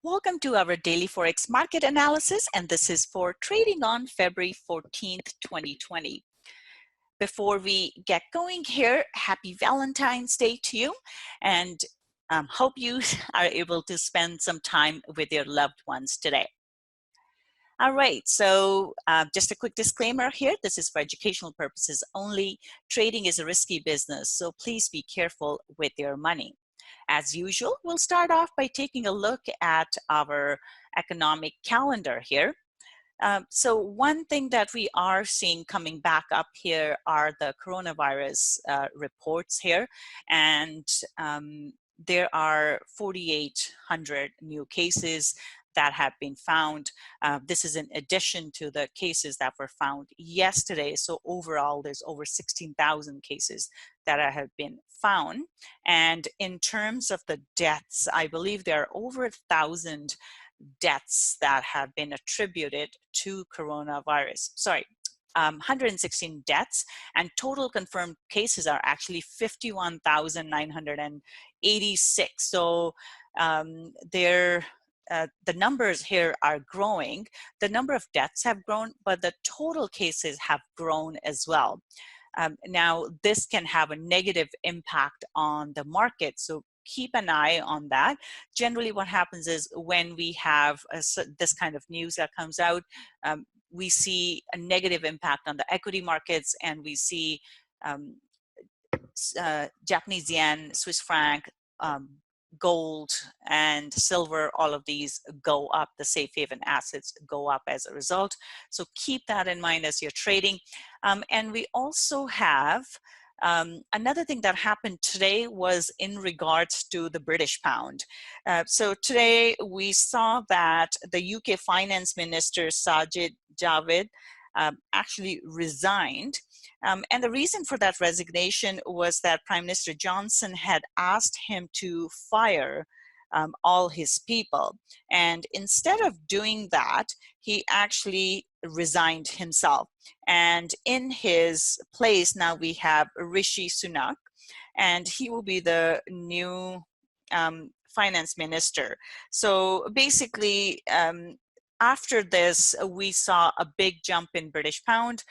Welcome to our daily Forex market analysis, and this is for trading on February 14th, 2020. Before we get going here, happy Valentine's Day to you, and hope you are able to spend some time with your loved ones today. All right, so just a quick disclaimer here. This is for educational purposes only. Trading is a risky business, so please be careful with your money. As usual, we'll start off by taking a look at our economic calendar here. So one thing that we are seeing coming back up here are the coronavirus reports here, and there are 4,800 new cases that have been found. This is in addition to the cases that were found yesterday. So overall, there's over 16,000 cases that have been found. And in terms of the deaths, I believe there are over 1,000 deaths that have been attributed to coronavirus. Sorry, 116 deaths, and total confirmed cases are actually 51,986. So the numbers here are growing. The number of deaths have grown, but the total cases have grown as well. Now, this can have a negative impact on the market, so keep an eye on that. Generally, what happens is when we have this kind of news that comes out, we see a negative impact on the equity markets, and we see Japanese yen, Swiss franc, gold and silver, all of these go up. The safe haven assets go up as a result. So keep that in mind as you're trading. And we also have another thing that happened today was in regards to the British pound. So today we saw that the UK Finance Minister Sajid Javid actually resigned. And the reason for that resignation was that Prime Minister Johnson had asked him to fire all his people. And instead of doing that, he actually resigned himself. And in his place, now we have Rishi Sunak, and he will be the new finance minister. So basically, after this, we saw a big jump in British pound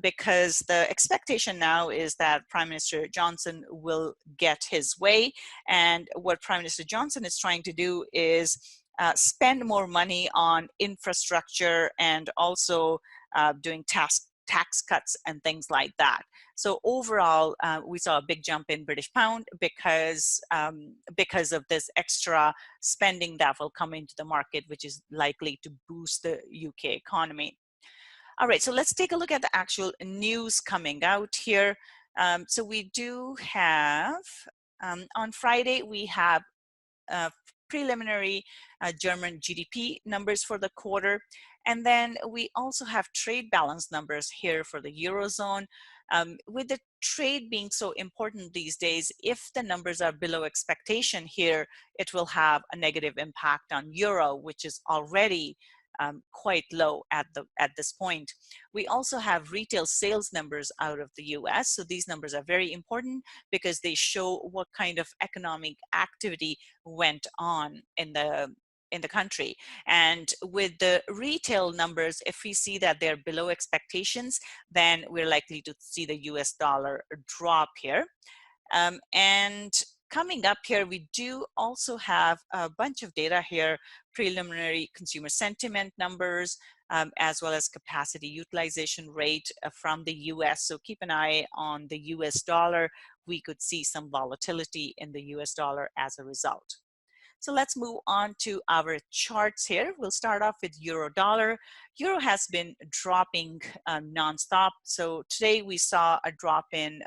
because the expectation now is that Prime Minister Johnson will get his way. And what Prime Minister Johnson is trying to do is spend more money on infrastructure and also doing tax cuts and things like that. So overall, we saw a big jump in British pound because of this extra spending that will come into the market, which is likely to boost the UK economy. All right, so let's take a look at the actual news coming out here. So we do have, on Friday, we have preliminary German GDP numbers for the quarter. And then we also have trade balance numbers here for the Eurozone. With the trade being so important these days, if the numbers are below expectation here, it will have a negative impact on Euro, which is already quite low at this point. We also have retail sales numbers out of the US. So these numbers are very important because they show what kind of economic activity went on in the country. And with the retail numbers, if we see that they're below expectations, then we're likely to see the US dollar drop here. And coming up here, we do also have a bunch of data here, preliminary consumer sentiment numbers, as well as capacity utilization rate from the US. So keep an eye on the US dollar. We could see some volatility in the US dollar as a result. So let's move on to our charts here. We'll start off with euro dollar. Euro has been dropping nonstop. So today we saw a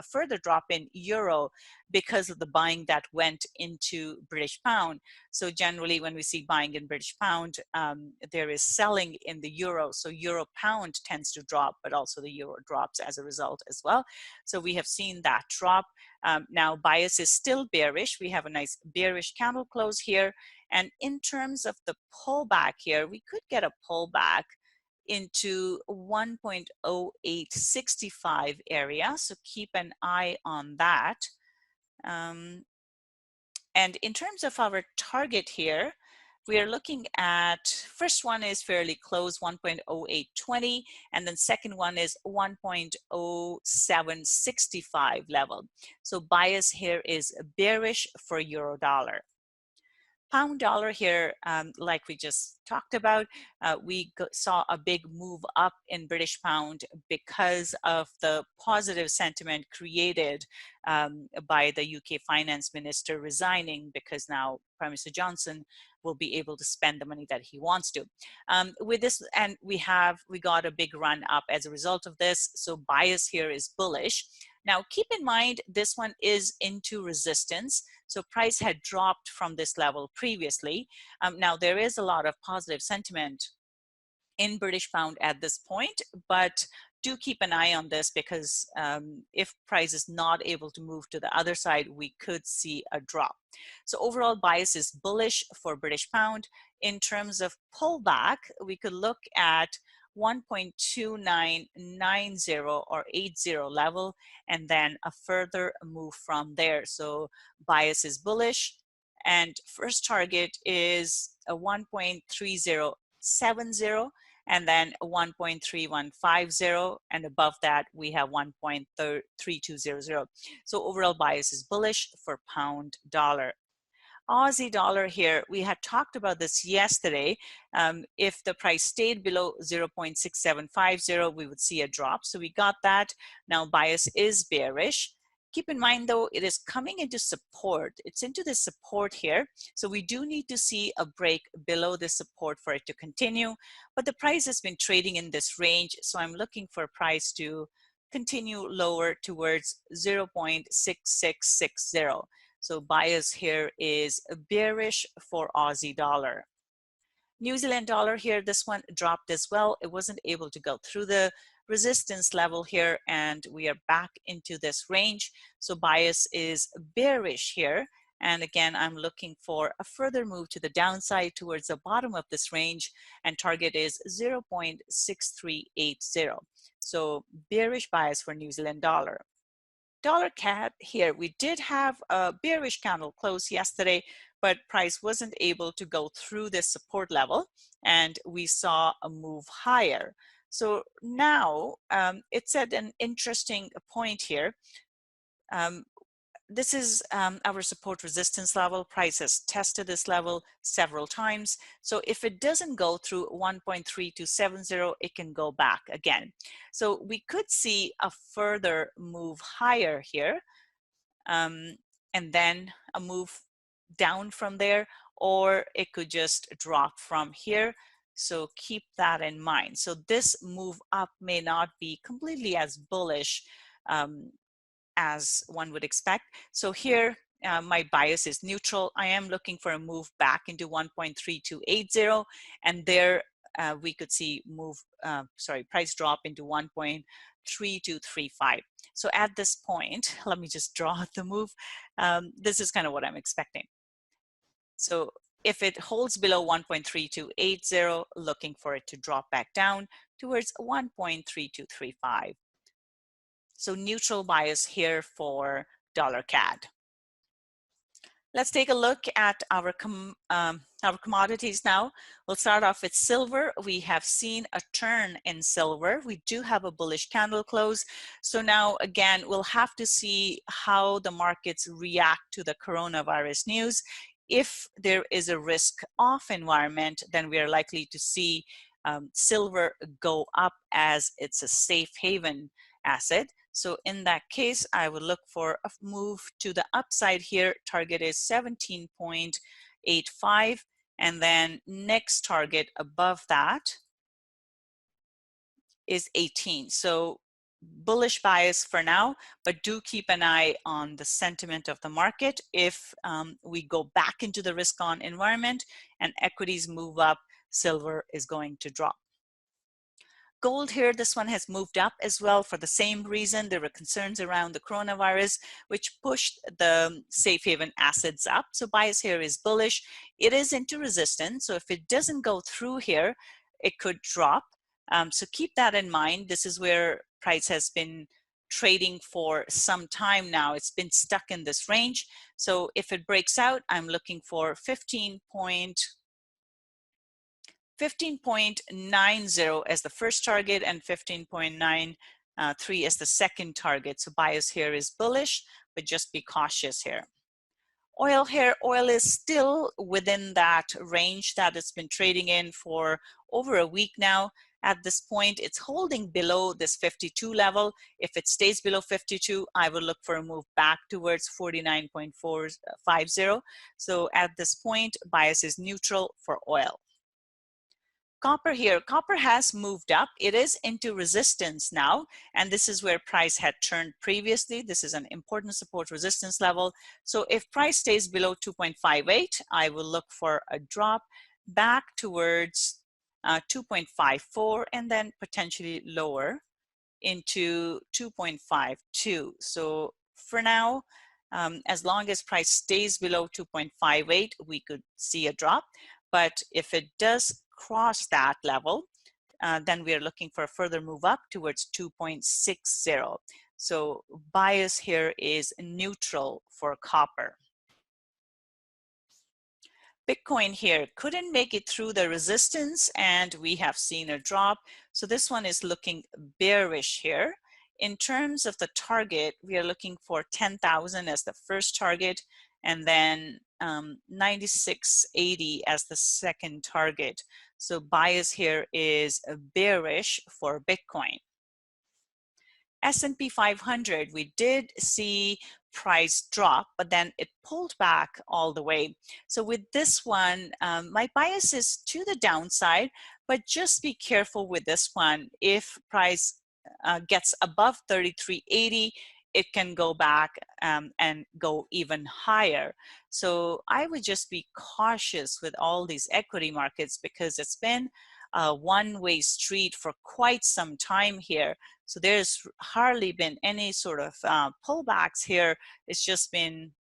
further drop in euro because of the buying that went into British pound. So generally when we see buying in British pound, there is selling in the euro. So euro pound tends to drop, but also the euro drops as a result as well. So we have seen that drop. Now bias is still bearish. We have a nice bearish candle close here. And in terms of the pullback here, we could get a pullback into 1.0865 area. So keep an eye on that. And in terms of our target here, We are looking at, first one is fairly close, 1.0820, and then second one is 1.0765 level. So bias here is bearish for euro dollar. Pound dollar here, like we just talked about, we saw a big move up in British pound because of the positive sentiment created by the UK finance minister resigning, because now Prime Minister Johnson will be able to spend the money that he wants to. With this, and we got a big run up as a result of this, so bias here is bullish. Now keep in mind, this one is into resistance. So price had dropped from this level previously. Now there is a lot of positive sentiment in British pound at this point, but do keep an eye on this, because if price is not able to move to the other side, we could see a drop. So overall bias is bullish for British pound. In terms of pullback, we could look at 1.2990 or 80 level, and then a further move from there. So bias is bullish, and first target is a 1.3070, and then 1.3150, and above that we have 1.3200. So overall bias is bullish for pound dollar. Aussie dollar here, we had talked about this yesterday. If the price stayed below 0.6750, we would see a drop. So we got that. Now bias is bearish. Keep in mind though, it is coming into support. It's into the support here. So we do need to see a break below the support for it to continue. But the price has been trading in this range. So I'm looking for price to continue lower towards 0.6660. So bias here is bearish for Aussie dollar. New Zealand dollar here, this one dropped as well. It wasn't able to go through the resistance level here, and we are back into this range. So bias is bearish here. And again, I'm looking for a further move to the downside towards the bottom of this range, and target is 0.6380. So bearish bias for New Zealand dollar. Dollar CAD here, we did have a bearish candle close yesterday, but price wasn't able to go through this support level, and we saw a move higher. So now it's at an interesting point here. This is our support resistance level. Price has tested this level several times. So if it doesn't go through 1.3270, it can go back again. So we could see a further move higher here, and then a move down from there, or it could just drop from here. So keep that in mind. So this move up may not be completely as bullish as one would expect. So here, my bias is neutral. I am looking for a move back into 1.3280, and there we could see price drop into 1.3235. So at this point, let me just draw the move. This is kind of what I'm expecting. So if it holds below 1.3280, looking for it to drop back down towards 1.3235. So neutral bias here for dollar CAD. Let's take a look at our commodities now. We'll start off with silver. We have seen a turn in silver. We do have a bullish candle close. So now again, we'll have to see how the markets react to the coronavirus news. If there is a risk-off environment, then we are likely to see silver go up as it's a safe haven asset. So in that case, I would look for a move to the upside here. Target is 17.85, and then next target above that is 18. So bullish bias for now, but do keep an eye on the sentiment of the market. If we go back into the risk-on environment and equities move up, silver is going to drop. Gold here, this one has moved up as well for the same reason. There were concerns around the coronavirus, which pushed the safe haven assets up. So bias here is bullish. It is into resistance. So if it doesn't go through here, it could drop. So keep that in mind. This is where price has been trading for some time now. It's been stuck in this range. So if it breaks out, I'm looking for 15.0 15.90 as the first target and 15.93 as the second target. So bias here is bullish, but just be cautious here. Oil here, oil is still within that range that it's been trading in for over a week now. At this point, it's holding below this 52 level. If it stays below 52, I will look for a move back towards 49.450. So at this point, bias is neutral for oil. Copper here, copper has moved up. It is into resistance now, and this is where price had turned previously. This is an important support resistance level. So if price stays below 2.58, I will look for a drop back towards 2.54 and then potentially lower into 2.52. So for now, as long as price stays below 2.58, we could see a drop. But if it does cross that level, then we are looking for a further move up towards 2.60. So bias here is neutral for copper. Bitcoin here couldn't make it through the resistance, and we have seen a drop. So this one is looking bearish here. In terms of the target, we are looking for 10,000 as the first target, and then 96.80 as the second target. So bias here is bearish for Bitcoin. S&P 500, we did see price drop, but then it pulled back all the way. So with this one, my bias is to the downside, but just be careful with this one. If price gets above 33.80, it can go back and go even higher. So I would just be cautious with all these equity markets because it's been a one-way street for quite some time here. So there's hardly been any sort of pullbacks here. It's just been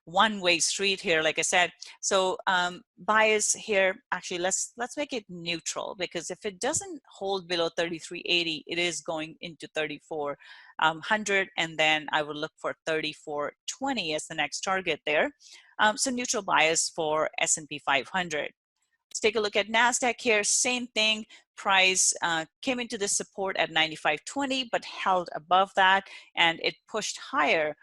one-way street here, like I said. So bias here, actually let's make it neutral, because if it doesn't hold below 33.80, it is going into 3400, and then I would look for 34.20 as the next target there. So neutral bias for S&P 500. Let's take a look at Nasdaq here. Same thing. Price came into the support at 95.20, but held above that, and it pushed higher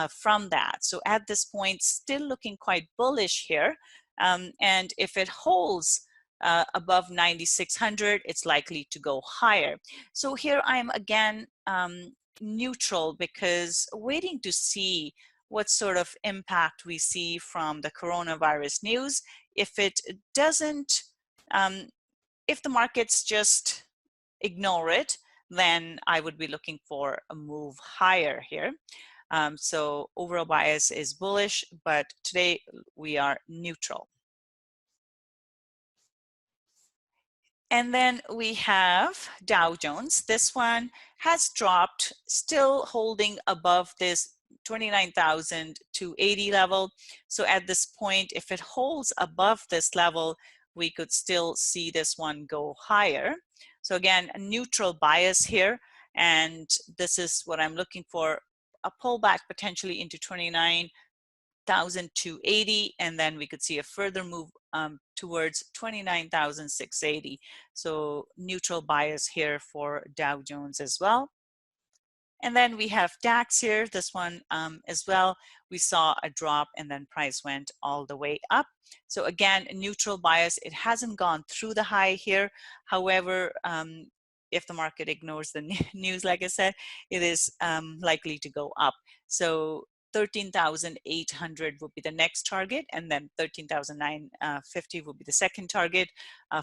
from that. So at this point, still looking quite bullish here. And if it holds above 9600, it's likely to go higher. So here I am again neutral, because waiting to see what sort of impact we see from the coronavirus news. If it doesn't, if the markets just ignore it, then I would be looking for a move higher here. So overall bias is bullish, but today we are neutral. And then we have Dow Jones. This one has dropped, still holding above this 29,280 level. So at this point, if it holds above this level, we could still see this one go higher. So again, a neutral bias here. And this is what I'm looking for, a pullback potentially into 29,280, and then we could see a further move towards 29,680. So neutral bias here for Dow Jones as well. And then we have DAX here, this one as well. We saw a drop and then price went all the way up. So again, neutral bias, it hasn't gone through the high here. However, if the market ignores the news, like I said, it is likely to go up. So 13,800 would be the next target, and then 13,950 would be the second target.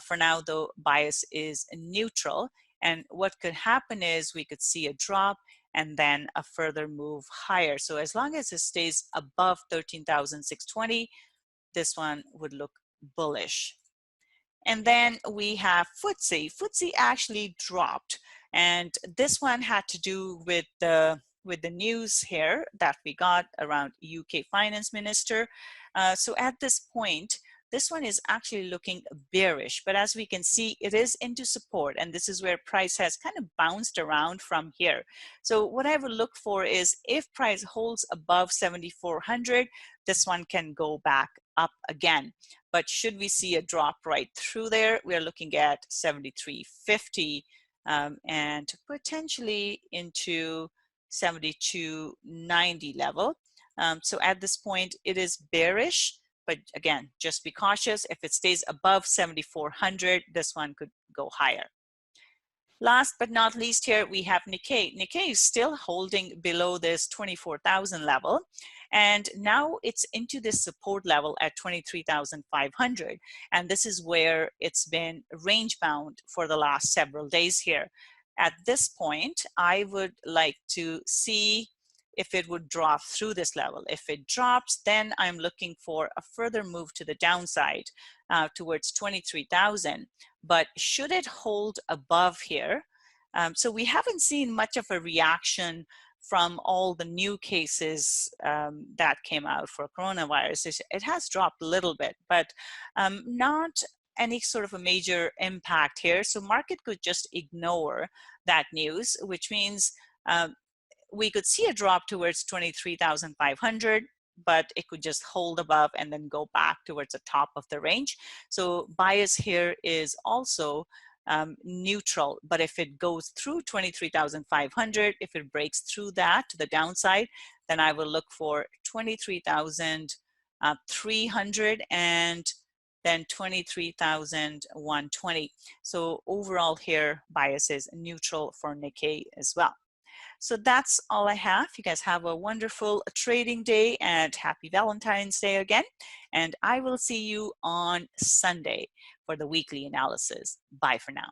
For now, though, bias is neutral. And what could happen is we could see a drop and then a further move higher. So as long as it stays above 13,620, this one would look bullish. And then we have Footsie. Footsie actually dropped, and this one had to do with the news here that we got around UK finance minister. So at this point, this one is actually looking bearish, but as we can see, it is into support, and this is where price has kind of bounced around from here. So what I would look for is if price holds above 7,400, this one can go back up again. But should we see a drop right through there, we're looking at 73.50 and potentially into 72.90 level. So at this point, it is bearish, but again, just be cautious. If it stays above 7,400, this one could go higher. Last but not least here, we have Nikkei. Nikkei is still holding below this 24,000 level. And now it's into this support level at 23,500. And this is where it's been range bound for the last several days here. At this point, I would like to see if it would drop through this level. If it drops, then I'm looking for a further move to the downside towards 23,000. But should it hold above here, so we haven't seen much of a reaction from all the new cases that came out for coronavirus. It has dropped a little bit, but not any sort of a major impact here. So market could just ignore that news, which means we could see a drop towards 23,500, but it could just hold above and then go back towards the top of the range. So bias here is also neutral, but if it goes through 23,500, if it breaks through that to the downside, then I will look for 23,300 and then 23,120. So overall here, bias is neutral for Nikkei as well. So that's all I have. You guys have a wonderful trading day and happy Valentine's Day again. And I will see you on Sunday for the weekly analysis. Bye for now.